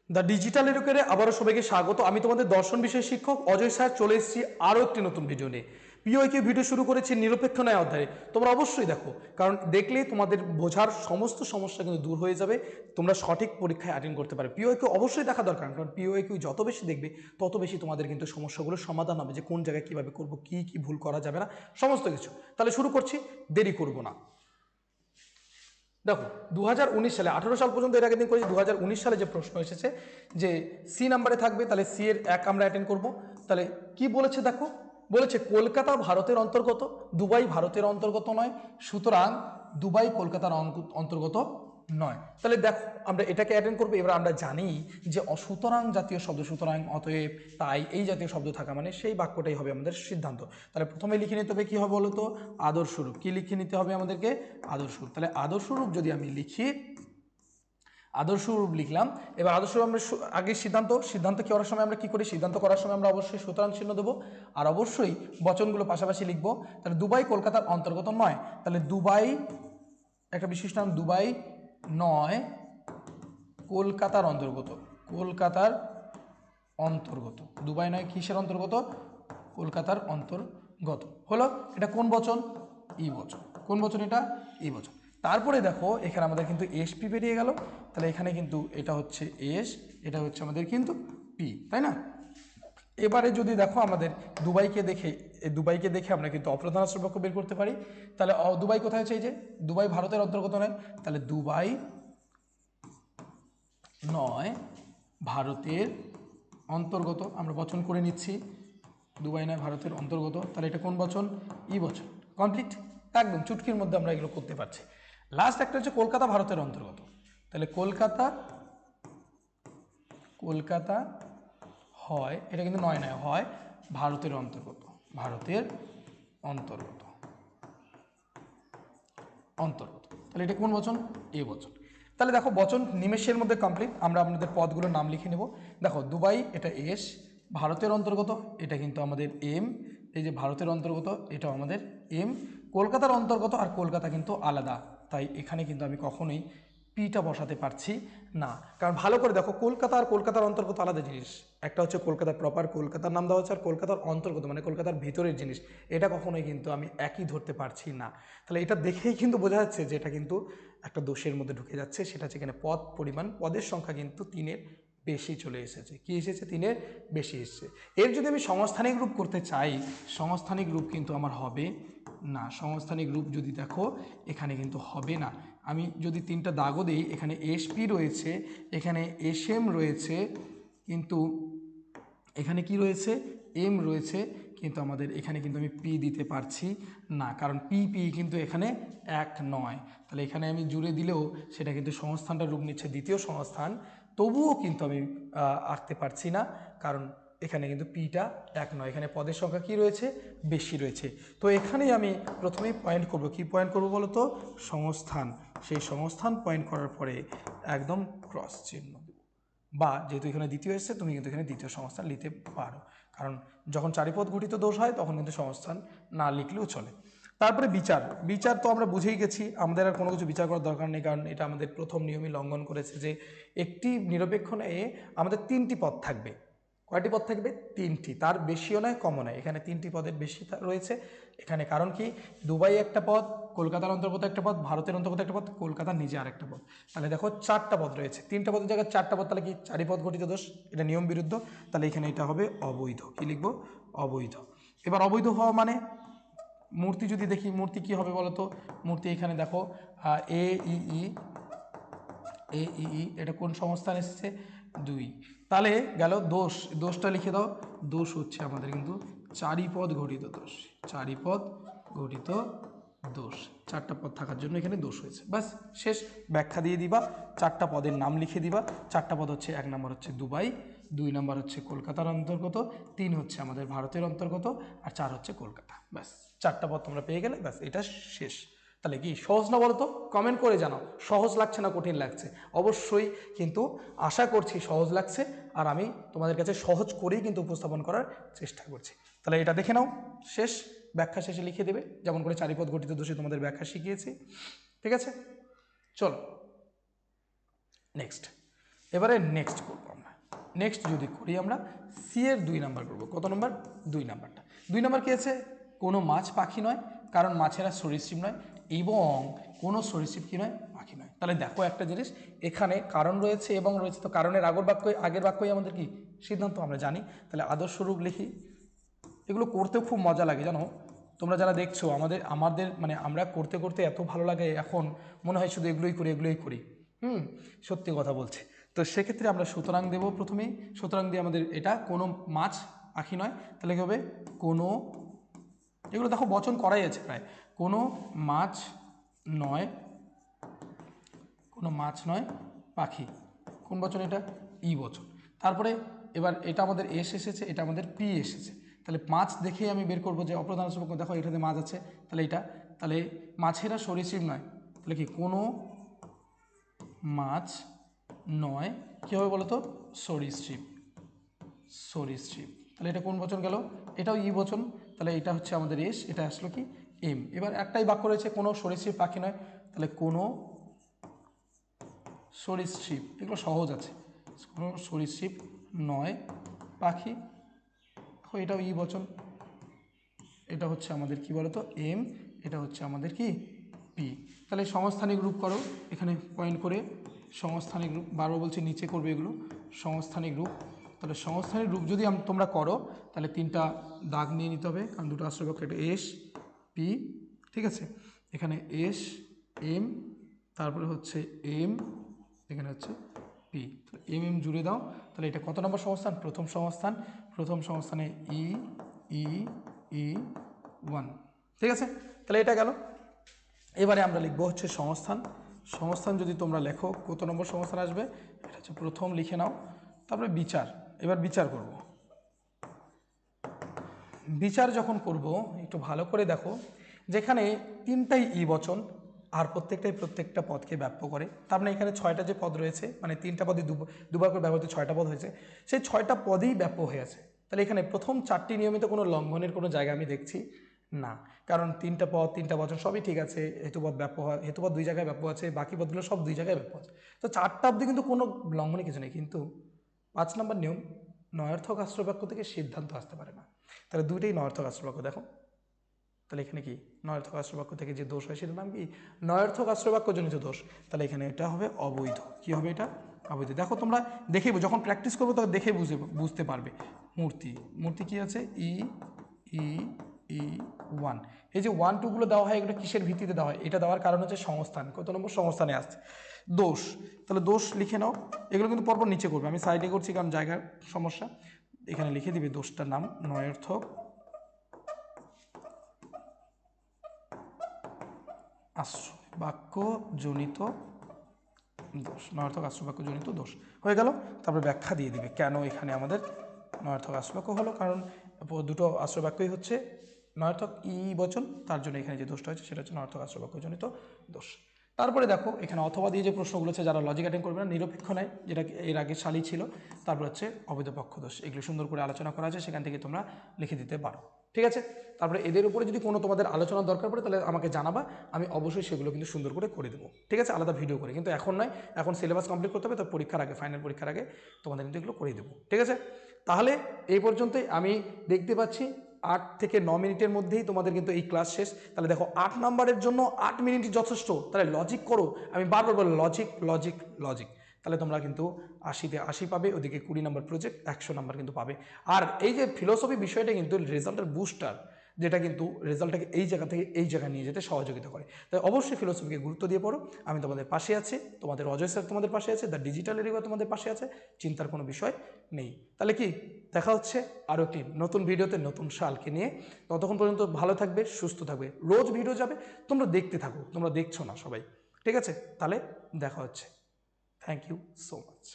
The digital এডুকেটরে আবারও সবাইকে স্বাগত। আমি তোমাদের দর্শন বিষয়ের শিক্ষক অজয় স্যার চলে এসেছি আরও একটি নতুন ভিডিও নিয়ে। পিওআইকিউ ভিডিও শুরু করেছি নিরপেক্ষ ন্যায় অধ্যায়ে, তোমরা অবশ্যই দেখো, কারণ দেখলেই তোমাদের বোঝার সমস্ত সমস্যা কিন্তু দূর হয়ে যাবে, তোমরা সঠিক পরীক্ষায় অ্যাটেন্ড করতে পারবে। পিওআইকিউ অবশ্যই দেখা দরকার, কারণ পিওআইকিউ যত বেশি দেখবে তত বেশি তোমাদের কিন্তু সমস্যাগুলোর সমাধান হবে, যে কোন জায়গায় কীভাবে করবো, কী কী ভুল করা যাবে না, সমস্ত কিছু। তাহলে শুরু করছি, দেরি করবো না। দেখো 2019 সালে 18 সাল পর্যন্ত এর আগের দিন করেছি। 2019 সালে যে প্রশ্ন এসেছে যে সি নাম্বারে থাকবে, তাহলে সি এর এক আমরা অ্যাটেন্ড করব। তাহলে কি বলেছে দেখো, বলেছে কলকাতা ভারতের অন্তর্গত, দুবাই ভারতের অন্তর্গত নয়, সুতরাং দুবাই কলকাতার অন্তর্গত নয়। তাহলে দেখো আমরা এটাকে অ্যাটেন্ড করবো। এবার আমরা জানি যে সুতরাং জাতীয় শব্দ, সুতরাং, অতএব, তাই, এই জাতীয় শব্দ থাকা মানে সেই বাক্যটাই হবে আমাদের সিদ্ধান্ত। তাহলে প্রথমে লিখে নিতে হবে কী হবে বলো তো, আদর্শরূপ। কি লিখে নিতে হবে আমাদেরকে? আদর্শরূপ। তাহলে আদর্শরূপ যদি আমি লিখি, আদর্শরূপ লিখলাম। এবার আদর্শরূপ আমরা আগে সিদ্ধান্ত করার সময় আমরা কি করি, সিদ্ধান্ত করার সময় আমরা অবশ্যই সুতরাং চিহ্ন দেবো, আর অবশ্যই বচনগুলো পাশাপাশি লিখবো। তাহলে দুবাই কলকাতার অন্তর্গত নয়, তাহলে দুবাই একটা বিশেষ নাম, দুবাই নয় কলকাতার অন্তর্গত, কলকাতার অন্তর্গত। দুবাই নয় কিসের অন্তর্গত? কলকাতার অন্তর্গত। হলো, এটা কোন বচন? ই বচন। কোন বচন এটা? ই বচন। তারপরে দেখো এখানে আমাদের কিন্তু এসপি বেরিয়ে গেল, তাহলে এখানে কিন্তু এটা হচ্ছে এস, এটা হচ্ছে আমাদের কিন্তু পি, তাই না? এবারে যদি দেখো আমাদের দুবাইকে দেখে আমরা কিন্তু অপ্রধান আশ্রবাক্য বের করতে পারি। তাহলে দুবাই কোথায় আছে? এই যে দুবাই ভারতের অন্তর্গত নয়, তাহলে দুবাই নয় ভারতের অন্তর্গত, আমরা বচন করে নিচ্ছি, দুবাই নয় ভারতের অন্তর্গত। তাহলে এটা কোন বচন? ই বচন। কমপ্লিট, একদম চুটকির মধ্যে আমরা এগুলো করতে পারছি। লাস্ট একটা হচ্ছে কলকাতা ভারতের অন্তর্গত, তাহলে কলকাতা হয়, এটা কিন্তু নয় হয় ভারতের অন্তর্গত, ভারতের অন্তর্গত, তাহলে এটা কোন বচন? এ বচন। তাহলে দেখো বচন নিমেষের মধ্যে কমপ্লিট। আমরা আপনাদের পদগুলোর নাম লিখে নেব। দেখো দুবাই এটা এস, ভারতের অন্তর্গত এটা কিন্তু আমাদের এম, এই যে ভারতের অন্তর্গত এটাও আমাদের এম, কলকাতার অন্তর্গত আর কলকাতা কিন্তু আলাদা, তাই এখানে কিন্তু আমি কখনোই পিটা বসাতে পারছি না। কারণ ভালো করে দেখো, কলকাতা আর কলকাতার অন্তর্গত আলাদা জিনিস। একটা হচ্ছে কলকাতার প্রপার, কলকাতার নাম দেওয়া হচ্ছে, আর কলকাতার অন্তর্গত মানে কলকাতার ভিতরের জিনিস, এটা কখনোই কিন্তু আমি একই ধরতে পারছি না। তাহলে এটা দেখেই কিন্তু বোঝা যাচ্ছে যে এটা কিন্তু একটা দোষের মধ্যে ঢুকে যাচ্ছে। সেটা হচ্ছে এখানে পদ পরিমাণ, পদের সংখ্যা কিন্তু 3-এর বেশি চলে এসেছে। কি এসেছে? 3-এর বেশি এসেছে। এর যদি আমি সংস্থানিক রূপ করতে চাই, সংস্থানিক রূপ কিন্তু আমার হবে না। সংস্থানিক রূপ যদি দেখো এখানে কিন্তু হবে না। আমি যদি 3টা দাগও দিই, এখানে এসপি রয়েছে, এখানে এসএম রয়েছে, কিন্তু এখানে কি রয়েছে? এম রয়েছে, কিন্তু আমাদের এখানে কিন্তু আমি পি দিতে পারছি না, কারণ পি কিন্তু এখানে এক নয়। তাহলে এখানে আমি জুড়ে দিলেও সেটা কিন্তু সংস্থানটা রূপ নিচ্ছে দ্বিতীয় সংস্থান, তবুও কিন্তু আমি আঁকতে পারছি না, কারণ এখানে কিন্তু পিটা এক নয়, এখানে পদের সংখ্যা কি রয়েছে? বেশি রয়েছে। তো এখানেই আমি প্রথমেই পয়েন্ট করব। কি পয়েন্ট করব বলো তো? সংস্থান। সেই সংস্থান পয়েন্ট করার পরে একদম ক্রস চিহ্ন দেব, বা যেহেতু এখানে দ্বিতীয় এসছে তুমি কিন্তু এখানে দ্বিতীয় সংস্থান লিখতে পারো, কারণ যখন চারিপদ গঠিত দোষ হয় তখন কিন্তু সংস্থান না লিখলেও চলে। তারপরে বিচার তো আমরা বুঝেই গেছি, আমাদের আর কোনো কিছু বিচার করার দরকার নেই, কারণ এটা আমাদের প্রথম নিয়মই লঙ্ঘন করেছে যে একটি নিরপেক্ষ ন্যায়ে আমাদের 3টি পদ থাকবে। কয়টি পদ থাকবে? 3টি, তার বেশিও নয় কমও নয়। এখানে 3টি পদের বেশি রয়েছে এখানে, কারণ কি? দুবাই একটা পদ, কলকাতার অন্তর্গত একটা পদ, ভারতের অন্তর্গত একটা পদ, কলকাতার নিজে আরেকটা পদ। তাহলে দেখো 4টা পদ রয়েছে, 3টা পদের জায়গায় 4টা পদ, তাহলে কি? চারিপদ গঠিত দোষ, এটা নিয়ম বিরুদ্ধ, তাহলে এখানে এটা হবে অবৈধ। কি লিখবো? অবৈধ। এবার অবৈধ হওয়া মানে মূর্তি যদি দেখি, মূর্তি কি হবে বলো তো? মূর্তি এখানে দেখো এ ই, এটা কোন সংস্থান এসেছে? 2। তাহলে গেল দোষটা লিখে দাও। দোষ হচ্ছে আমাদের কিন্তু চারিপদ ঘটিত দোষ, চারিপদ ঘটিত দোষ। 4টা পদ থাকার জন্য এখানে দোষ হয়েছে, বাস শেষ। ব্যাখ্যা দিয়ে দিবা, 4টা পদের নাম লিখে দিবা। 4টা পদ হচ্ছে, 1 নম্বর হচ্ছে দুবাই, 2 নম্বর হচ্ছে কলকাতার অন্তর্গত, 3 হচ্ছে আমাদের ভারতের অন্তর্গত, আর 4 হচ্ছে কলকাতা। ব্যাস 4টা পদ তোমরা পেয়ে গেলে, ব্যাস এটা শেষ। তাহলে কি সহজ না বলো তো? কমেন্ট করে জানাও সহজ লাগছে না কঠিন লাগছে। অবশ্যই কিন্তু আশা করছি সহজ লাগছে, আর আমি তোমাদের কাছে সহজ করেই কিন্তু উপস্থাপন করার চেষ্টা করছি। তাহলে এটা দেখে নাও, শেষ। ব্যাখ্যা শেষে লিখে দেবে, যেমন করে চারিপদ গঠিত দোষে তোমাদের ব্যাখ্যা শিখিয়েছি। ঠিক আছে, চলো নেক্সট। এবারে নেক্সট করবো আমরা। নেক্সট যদি করি আমরা সি এর 2 নাম্বার করব। কত নম্বর? 2 নাম্বারটা। 2 নাম্বার কী আছে? কোনো মাছ পাখি নয়, কারণ মাছেরা সরীসৃপ নয়, এবং কোনো সরীসৃপ কী নয়? পাখি নয়। তাহলে দেখো একটা জিনিস, এখানে কারণ রয়েছে এবং রয়েছে, তো কারণের আগের বাক্যই আমাদের কি সিদ্ধান্ত আমরা জানি। তাহলে আদর্শ রূপ লিখি। এগুলো করতেও খুব মজা লাগে জানো, তোমরা যারা দেখছো আমাদের মানে আমরা করতে করতে এত ভালো লাগে, এখন মনে হয় শুধু এগুলোই করি। সত্যি কথা বলছে। তো সেক্ষেত্রে আমরা সুতরাং দেব প্রথমেই, সুতরাং দিয়ে আমাদের এটা কোনো মাছ পাখি নয়, তাহলে কী হবে? কোনো, এগুলো দেখো বচন করাই আছে প্রায়, কোনো মাছ নয়, কোনো মাছ নয় পাখি। কোন বচন এটা? ই বচন। তারপরে এবার এটা আমাদের এস এসেছে, এটা আমাদের পি এসেছে। তাহলে মাছ দেখেই আমি বের করবো যে অপ্রধান আশ্রবাক্য, দেখো এটাতে মাছ আছে, তাহলে এটা, তাহলে মাছেরা সরীসৃপ নয়, তাহলে কি কোনো মাছ নয় কী হবে বলো তো? সরীসৃপ। তাহলে এটা কোন বচন গেল? এটাও ই বচন, তাহলে এটা হচ্ছে আমাদের এস, এটা আসলো কি এম। এবার একটাই বাক্য রয়েছে, কোনো সরীসৃপ পাখি নয়, তাহলে কোনো সরীসৃপ, এগুলো সহজ আছে, কোনো সরীসৃপ নয় পাখি, এটাও ই বচন, এটা হচ্ছে আমাদের কি বলতো? এম, এটা হচ্ছে আমাদের কি পি। তাহলে সংস্থানিক রূপ করো, এখানে পয়েন্ট করে সংস্থানিক রূপ, বারবার বলছি নিচে করবে এগুলো, সংস্থানিক রূপ। তাহলে সংস্থানিক রূপ যদি তোমরা করো, তাহলে 3টা দাগ নিয়ে নিতে হবে, কারণ দুটো আশ্রয়পক্ষ, এটা এস পি, ঠিক আছে? এখানে এস এম, তারপরে হচ্ছে এম, এখানে হচ্ছে পি, এম এম জুড়ে দাও। তাহলে এটা কত নম্বর সংস্থান? প্রথম সংস্থান। প্রথম সংস্থানে ই ই ই 1, ঠিক আছে? তাহলে এটা গেল। এবারে আমরা লিখবো হচ্ছে সংস্থান। সংস্থান যদি তোমরা লেখো, কত নম্বর সংস্থান আসবে? এটা হচ্ছে প্রথম, লিখে নাও। তারপরে বিচার, এবার বিচার করব। বিচার যখন করব, একটু ভালো করে দেখো, যেখানে 3টাই ই বচন আর প্রত্যেকটা পদকে ব্যাপ্য করে, তার মানে এখানে 6টা যে পদ রয়েছে, মানে 3টা পদই দুবার করে ব্যবহৃত 6টা পদ হয়েছে, সেই 6টা পদেই ব্যাপ্য হয়ে আছে। তাহলে এখানে প্রথম 4টি নিয়মিত কোনো লঙ্ঘনের কোনো জায়গা আমি দেখছি না, কারণ 3টা পদ 3টা বচন সবই ঠিক আছে, হেতুপদ ব্যাপ্য হয়, হেতুপদ 2 জায়গায় ব্যাপ্য আছে, বাকি পদগুলো সব 2 জায়গায় ব্যাপ্য আছে। তো 4টা অবধি কিন্তু কোনো লঙ্ঘনের কিছু নেই, কিন্তু 5 নম্বর নিয়ম, নয়ার্থক আশ্রয়বাক্য থেকে সিদ্ধান্ত আসতে পারে না। তাহলে 2টাই নয়ার্থক আশ্রয়বাক্য, দেখো। তাহলে এখানে কি নয়ার্থক আশ্রয়বাক্য থেকে যে দোষ হয় সেটার নাম কি? নয়ার্থক আশ্রয়বাক্য জনিত দোষ। তাহলে এখানে এটা হবে অবৈধ। কি হবে এটা? অবৈধ। দেখো তোমরা দেখে, যখন প্র্যাকটিস করবো তখন দেখে বুঝতে পারবে। মূর্তি কি আছে? ই ই ই 1, এই যে 1 2 গুলো দেওয়া হয়, এগুলো কিসের ভিত্তিতে দেওয়া হয়? এটা দেওয়ার কারণ হচ্ছে সংস্থান। কত নম্বর সংস্থানে আসছে? দোষ। তাহলে দোষ লিখে নাও, এগুলো কিন্তু পরপর নিচে করবে, আমি সাইডে করছি কারণ জায়গার সমস্যা। এখানে লিখে দিবে দোষটার নাম নয়ার্থক আশ্রয়বাক্য জনিত দোষ। নয়ার্থক আশ্রয়বাক্য জনিত দোষ হয়ে গেল। তারপরে ব্যাখ্যা দিয়ে দিবে কেন এখানে আমাদের নয়ার্থক আশ্রয়বাক্য হলো, কারণ দুটো আশ্রয়বাক্যই হচ্ছে নয়ার্থক ই বচন, তার জন্য এখানে যে দোষটা হচ্ছে সেটা হচ্ছে নয়ার্থক আশ্রয়বাক্য জনিত দোষ। তারপরে দেখো এখানে অথবা দিয়ে যে প্রশ্নগুলো হচ্ছে, যারা লজিক অ্যাটেন্ড করবে না, নিরপেক্ষ নেয়, যেটা এর আগে সালি ছিল, তারপর হচ্ছে অবৈধ পক্ষ দোষ, এগুলো সুন্দর করে আলোচনা করা আছে, সেখান থেকে তোমরা লিখে দিতে পারো, ঠিক আছে? তারপরে এদের উপরে যদি কোনো তোমাদের আলোচনার দরকার পড়ে, তাহলে আমাকে জানাবা, আমি অবশ্যই সেগুলো কিন্তু সুন্দর করে দেবো, ঠিক আছে? আলাদা ভিডিও করে, কিন্তু এখন নয়, এখন সিলেবাস কমপ্লিট করতে হবে, তো পরীক্ষার আগে, ফাইনাল পরীক্ষার আগে তোমাদের কিন্তু এগুলো করে দেবো, ঠিক আছে? তাহলে এই পর্যন্তই। আমি দেখতে পাচ্ছি 8 থেকে 9 মিনিটের মধ্যেই তোমাদের কিন্তু এই ক্লাস শেষ। তাহলে দেখো 8 নম্বরের জন্য 8 মিনিট যথেষ্ট, তাহলে লজিক করো, আমি বারবার বলি লজিক লজিক লজিক, তাহলে তোমরা কিন্তু 80তে 80 পাবে, ওদিকে 20 নম্বর প্রজেক্ট 100 নম্বর কিন্তু পাবে। আর এই যে ফিলোসফি বিষয়টা কিন্তু রেজাল্টের বুস্টার, যেটা কিন্তু রেজাল্টটাকে এই জায়গা থেকে এই জায়গায় নিয়ে যেতে সহযোগিতা করে। তাই অবশ্যই ফিলোসফিকে গুরুত্ব দিয়ে পড়ো। আমি তোমাদের পাশে আছি, তোমাদের অজয় স্যার তোমাদের পাশে আছে, দ্য ডিজিটাল এরিয়া তোমাদের পাশে আছে, চিন্তার কোনো বিষয় নেই। তাহলে কি দেখা হচ্ছে আরও একটি নতুন ভিডিওতে নতুন সালকে নিয়ে। ততক্ষণ পর্যন্ত ভালো থাকবে, সুস্থ থাকবে, রোজ ভিডিও যাবে, তোমরা দেখতে থাকো, তোমরা দেখছো না সবাই, ঠিক আছে? তাহলে দেখা হচ্ছে। Thank you so much.